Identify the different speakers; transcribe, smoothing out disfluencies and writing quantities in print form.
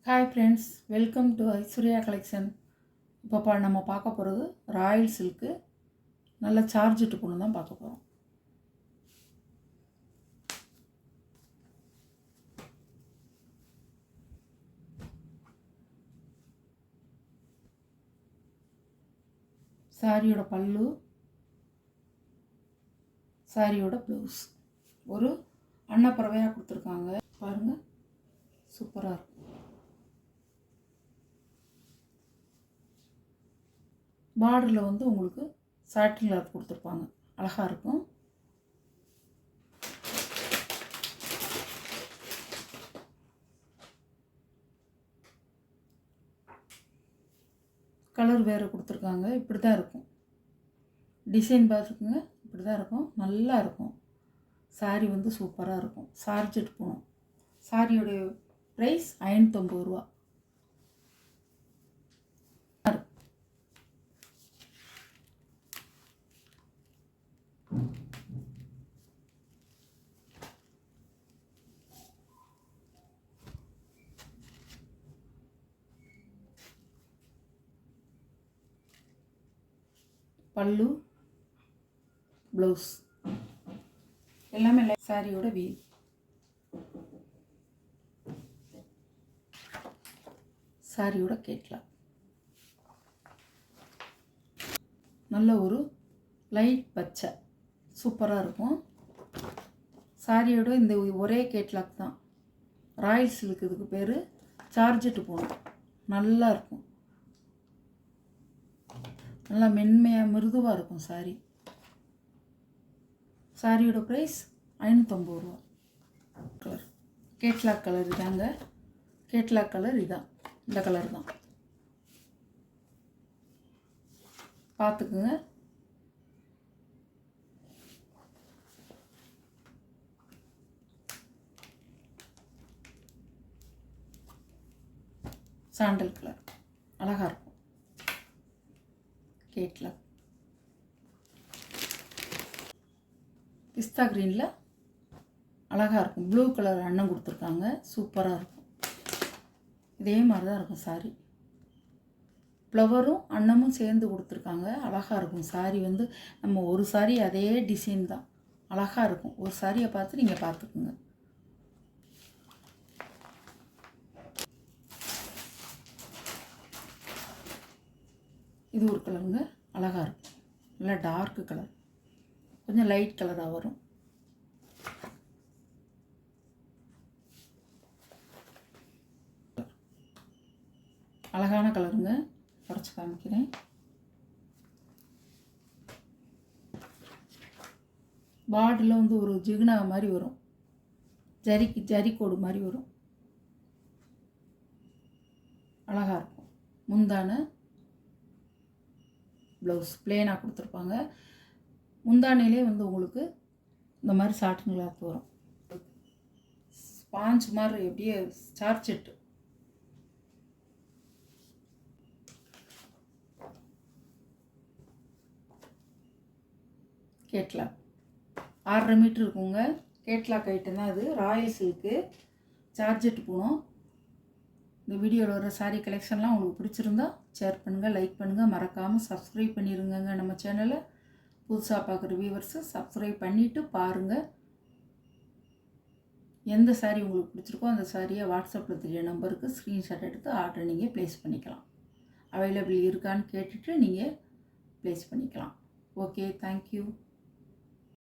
Speaker 1: Hi friends, welcome to Aishwarya collection. இப்போ நம்ம பார்க்க போகிறது ராயல் சில்க்கு நல்ல சார்ஜெட்டு பொண்ணு தான் பார்க்க போகிறோம். சாரியோட பல்லு, சாரியோட ப்ளவுஸ் ஒரு அன்னப்பறவையாக கொடுத்துருக்காங்க. பாருங்கள், சூப்பராக இருக்கும். பார்டரில் உங்களுக்கு சாட்டின் கிளாத் கொடுத்துருப்பாங்க, அழகாக இருக்கும். கலர் வேறு கொடுத்துருக்காங்க. இப்படி தான் இருக்கும். டிசைன் பார்த்துருக்குங்க, இப்படி தான் இருக்கும். நல்லா இருக்கும். சாரி சூப்பராக இருக்கும். சார்ஜெட் போகணும். சாரியோடைய ப்ரைஸ் 550 ரூபா. பல்லு, ப்ளவுஸ் எல்லாமே சாரியோட வீ. சாரியோட கேட்கலாம். நல்ல ஒரு லைட் பச்சை சூப்பராக இருக்கும். சாரியோட இந்த ஒரே கேட்லாக் தான். ராயல் சில்க், இதுக்கு பேர். சார்ஜெட்டு போகணும். நல்லா இருக்கும். நல்லா மென்மையாக மிருதுவாக இருக்கும் சாரி. சாரியோட ப்ரைஸ் 550 ரூபா. கலர் கேட்லாக் கலர் இதாங்க. கேட்லாக் கலர் இதான். இந்த கலர் தான். பார்த்துக்குங்க. சாண்டல் கலர் அழகாக இருக்கும். கேட்லாக் பிஸ்தா க்ரீனில் அழகாக இருக்கும். ப்ளூ கலர் அன்னம் கொடுத்துருக்காங்க. சூப்பராக இருக்கும். இதே மாதிரி தான் இருக்கும் சாரி. ஃப்ளவரும் அன்னமும் சேர்ந்து கொடுத்துருக்காங்க. அழகாக இருக்கும். சாரி நம்ம ஒரு சாரி அதே டிசைன் தான். அழகாக இருக்கும். ஒரு சாரியை பார்த்து நீங்கள் பார்த்துக்குங்க. இது ஒரு கலருங்க. அழகாக இருக்கும். நல்லா டார்க்கு கலர், கொஞ்சம் லைட் கலராக வரும். அழகான கலருங்க. குறைச்சி காமிக்கிறேன். பார்டரில் ஒரு ஜிகுனா மாதிரி வரும். ஜரிக்கோடு மாதிரி வரும். அழகாக இருக்கும். முந்தான ப்ளவுஸ் பிளேனாக கொடுத்துருப்பாங்க. முந்தானையிலே உங்களுக்கு இந்த மாதிரி சாட்டின் கிளாத் வரும். ஸ்பாஞ்ச் மாதிரி எப்படியே சார்ஜெட்டு. கேட்லாக் 6.5 மீட்டர் இருக்குங்க. கேட்லாக் ஐட்டம் தான் அது. ராயல் சில்க்கு சார்ஜெட்டு போகணும். இந்த வீடியோவில் வர சாரீ கலெக்ஷன்லாம் உங்களுக்கு பிடிச்சிருந்தா ஷேர் பண்ணுங்கள், லைக் பண்ணுங்கள். மறக்காமல் சப்ஸ்கிரைப் பண்ணிடுங்க. நம்ம சேனலை புதுசாக பார்க்குற வியூவர்ஸு சப்ஸ்கிரைப் பண்ணிவிட்டு பாருங்கள். எந்த சாரீ உங்களுக்கு பிடிச்சிருக்கோ அந்த சாரியை வாட்ஸ்அப்பில் தெரிய நம்பருக்கு ஸ்க்ரீன்ஷாட் எடுத்து ஆர்டர் நீங்கள் ப்ளேஸ் பண்ணிக்கலாம். அவைலபிள் இருக்கான்னு கேட்டுட்டு நீங்கள் ப்ளேஸ் பண்ணிக்கலாம். Okay, thank you.